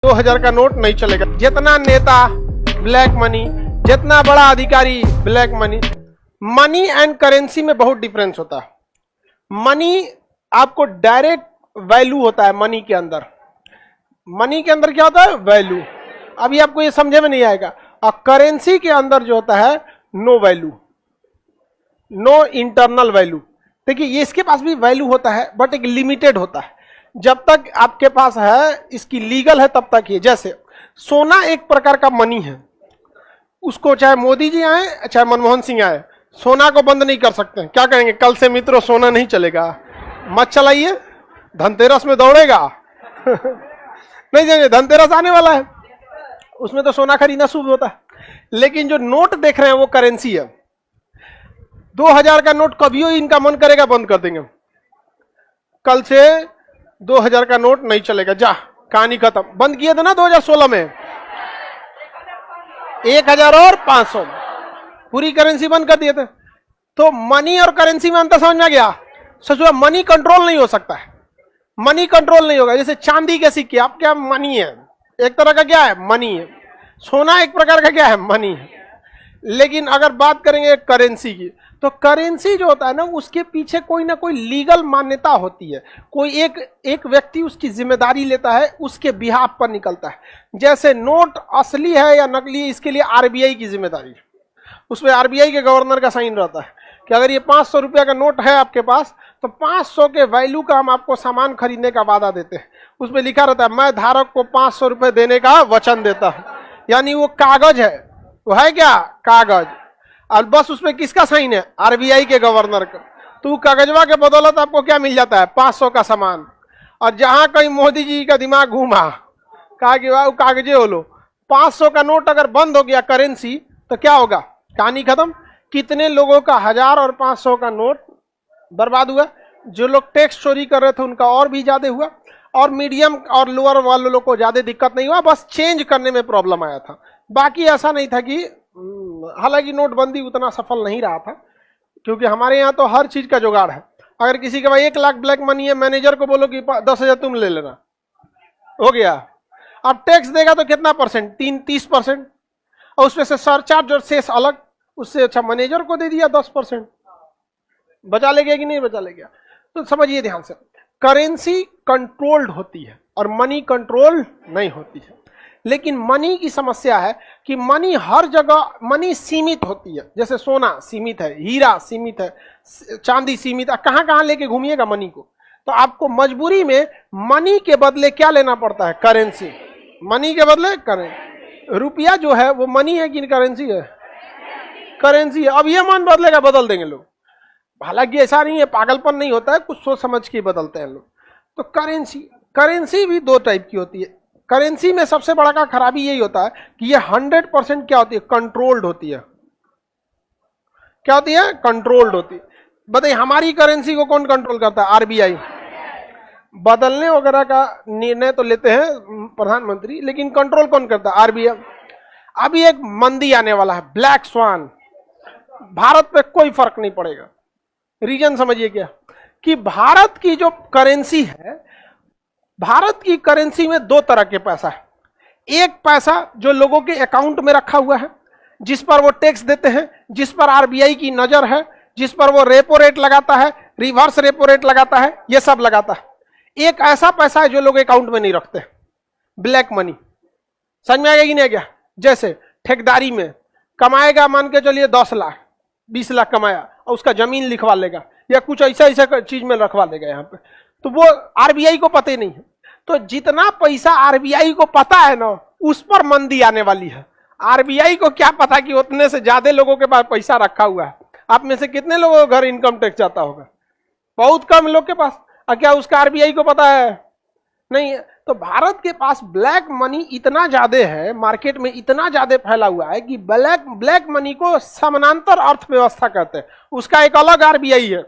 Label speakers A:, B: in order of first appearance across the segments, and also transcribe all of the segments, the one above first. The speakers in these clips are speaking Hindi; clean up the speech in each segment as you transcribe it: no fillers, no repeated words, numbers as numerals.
A: 2000 का नोट नहीं चलेगा। जितना नेता ब्लैक मनी, जितना बड़ा अधिकारी black money. Money and currency में बहुत डिफरेंस होता है। मनी आपको डायरेक्ट वैल्यू होता है। मनी के अंदर क्या होता है? वैल्यू। अभी आपको ये समझे में नहीं आएगा। और करेंसी के अंदर जो होता है no value, no internal value. देखिए ये इसके पास भी वैल्यू होता है बट एक लिमिटेड होता है। जब तक आपके पास है, इसकी लीगल है तब तक ही। जैसे सोना एक प्रकार का मनी है, उसको चाहे मोदी जी आए चाहे मनमोहन सिंह आए, सोना को बंद नहीं कर सकते। क्या करेंगे? कल से मित्रों सोना नहीं चलेगा, मत चलाइए, धनतेरस में दौड़ेगा नहीं जाएंगे, धनतेरस आने वाला है, उसमें तो सोना खरीदना शुभ होता है। लेकिन जो नोट देख रहे हैं वो करेंसी है। 2000 का नोट कभी इनका मन करेगा बंद कर देंगे। कल से 2000 का नोट नहीं चलेगा, जा कहानी खत्म। बंद किए थे ना 2016 में 1000 और 500, पूरी करेंसी बंद कर दिए थे। तो मनी और करेंसी में अंतर समझ में आ गया। सोचो मनी कंट्रोल नहीं हो सकता है, मनी कंट्रोल नहीं होगा। जैसे चांदी के सिक्के आप क्या मनी है, एक तरह का क्या है? मनी है। सोना एक प्रकार का क्या है? मनी है। लेकिन अगर बात करेंगे करेंसी की, तो करेंसी जो होता है ना, उसके पीछे कोई ना कोई लीगल मान्यता होती है। कोई एक व्यक्ति उसकी जिम्मेदारी लेता है, उसके बिहाफ पर निकलता है। जैसे नोट असली है या नकली है, इसके लिए आरबीआई की जिम्मेदारी है। उसमें आरबीआई के गवर्नर का साइन रहता है कि अगर ये 500 रुपया का नोट है आपके पास, तो 500 के वैल्यू का हम आपको सामान खरीदने का वादा देते हैं। उसमें लिखा रहता है मैं धारक को 500 रुपए देने का वचन देता हूं। यानी वो कागज है, वो है क्या? कागज। और बस उसमें किसका साइन है? आरबीआई के गवर्नर का। तो कागजवा के बदौलत आपको क्या मिल जाता है? 500 का सामान। और जहां कहीं मोदी जी का दिमाग घूमा, कहा कि वाह कागजे हो लो, 500 का नोट अगर बंद हो गया करेंसी, तो क्या होगा? कहानी खत्म। कितने लोगों का 1000 और 500 का नोट बर्बाद हुआ। जो लोग टैक्स चोरी कर रहे थे उनका और भी ज्यादा हुआ, और मीडियम और लोअर वाले लोगों को ज्यादा दिक्कत नहीं हुआ, बस चेंज करने में प्रॉब्लम आया था। बाकी ऐसा नहीं था कि, हालांकि नोटबंदी उतना सफल नहीं रहा था, क्योंकि हमारे यहाँ तो हर चीज का जुगाड़ है। अगर किसी के पास 1 लाख ब्लैक मनी है, मैनेजर को बोलो कि 10,000 तुम ले लेना, हो गया। अब टैक्स देगा तो कितना परसेंट? 30%, और उसमें से सरचार्ज और शेष अलग। उससे अच्छा मैनेजर को दे दिया 10%, बचा ले गया कि नहीं बचा ले गया। तो समझिए ध्यान से, करेंसी कंट्रोल्ड होती है और मनी कंट्रोल नहीं होती है। लेकिन मनी की समस्या है कि मनी हर जगह, मनी सीमित होती है। जैसे सोना सीमित है, हीरा सीमित है, चांदी सीमित है। कहां कहां लेके घूमिएगा मनी को? तो आपको मजबूरी में मनी के बदले क्या लेना पड़ता है? करेंसी। मनी के बदले करेंसी। रुपया जो है वो मनी है कि करेंसी है? करेंसी है। अब ये मन बदलेगा, बदल देंगे लोग। हालांकि ऐसा नहीं है, पागलपन नहीं होता है, कुछ सोच समझ के बदलते हैं लोग। तो करेंसी भी 2 टाइप की होती है। करेंसी में सबसे बड़ा का खराबी यही होता है कि ये 100% क्या होती है? कंट्रोल्ड होती है। क्या होती है? कंट्रोल्ड होती है। बताइए हमारी करेंसी को कौन कंट्रोल करता है? आरबीआई। बदलने वगैरह का निर्णय तो लेते हैं प्रधानमंत्री, लेकिन कंट्रोल कौन करता है? आरबीआई। अभी एक मंदी आने वाला है, ब्लैक स्वान। भारत पे कोई फर्क नहीं पड़ेगा। रीजन समझिए क्या, कि भारत की जो करेंसी है, भारत की करेंसी में 2 तरह के पैसा है। एक पैसा जो लोगों के अकाउंट में रखा हुआ है, जिस पर वो टैक्स देते हैं, जिस पर आरबीआई की नजर है, जिस पर वो रेपो रेट लगाता है, रिवर्स रेपो रेट लगाता है, ये सब लगाता है। एक ऐसा पैसा है जो लोग अकाउंट में नहीं रखते, ब्लैक मनी। समझ में आ गया कि नहीं गया? जैसे ठेकेदारी में कमाएगा, मान के चलिए 10 लाख 20 लाख कमाया, और उसका जमीन लिखवा लेगा या कुछ ऐसा चीज में रखवा लेगा यहाँ पे, तो वो आरबीआई को पता ही नहीं है। तो जितना पैसा आरबीआई को पता है ना, उस पर मंदी आने वाली है। आरबीआई को क्या पता कि उतने से ज्यादा लोगों के पास पैसा रखा हुआ है। आप में से कितने लोगों को घर इनकम टैक्स जाता होगा? बहुत कम लोग के पास। और क्या उसका आरबीआई को पता है? नहीं। तो भारत के पास ब्लैक मनी इतना ज्यादा है, मार्केट में इतना ज्यादा फैला हुआ है कि ब्लैक मनी को समानांतर अर्थव्यवस्था कहते हैं। उसका एक अलग आरबीआई है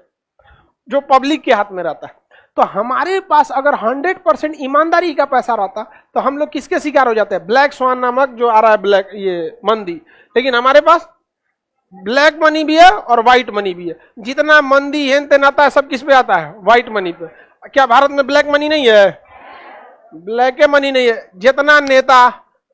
A: जो पब्लिक के हाथ में रहता है। तो हमारे पास अगर 100% ईमानदारी का पैसा रहता, तो हम लोग किसके शिकार हो जाते हैं? ब्लैक स्वान नामक जो आ रहा है, ब्लैक ये मंदी। लेकिन हमारे पास ब्लैक मनी भी है और व्हाइट मनी भी है। जितना मंदी हेन तेन आता है, सब किस पे आता है? व्हाइट मनी पे। क्या भारत में ब्लैक मनी नहीं है? ब्लैक मनी नहीं है, जितना नेता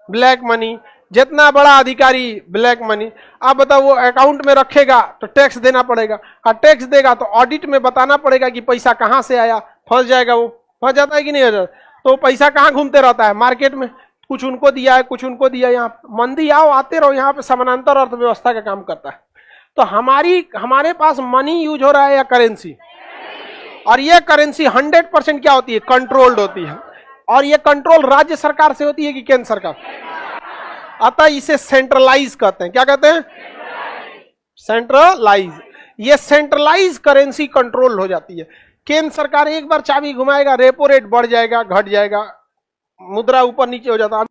A: ब्लैक मनी, जितना बड़ा अधिकारी ब्लैक मनी। आप बताओ वो अकाउंट में रखेगा तो टैक्स देना पड़ेगा, और टैक्स देगा तो ऑडिट में बताना पड़ेगा कि पैसा कहां से आया, फंस जाएगा, वो फंस जाता है कि नहीं हो जाता। तो पैसा कहां घूमते रहता है, मार्केट में, कुछ उनको दिया है, कुछ उनको दिया। यहाँ मंदी आओ आते रहो, यहाँ पे समानांतर अर्थव्यवस्था का काम करता है। तो हमारे पास मनी यूज हो रहा है या करेंसी, और ये करेंसी 100% क्या होती है, कंट्रोल्ड होती है। और ये कंट्रोल राज्य सरकार से होती है कि केंद्र सरकार। अतः इसे सेंट्रलाइज कहते हैं। क्या कहते हैं, सेंट्रलाइज। ये सेंट्रलाइज करेंसी कंट्रोल हो जाती है। केंद्र सरकार एक बार चाबी घुमाएगा, रेपो रेट बढ़ जाएगा, घट जाएगा, मुद्रा ऊपर नीचे हो जाता है।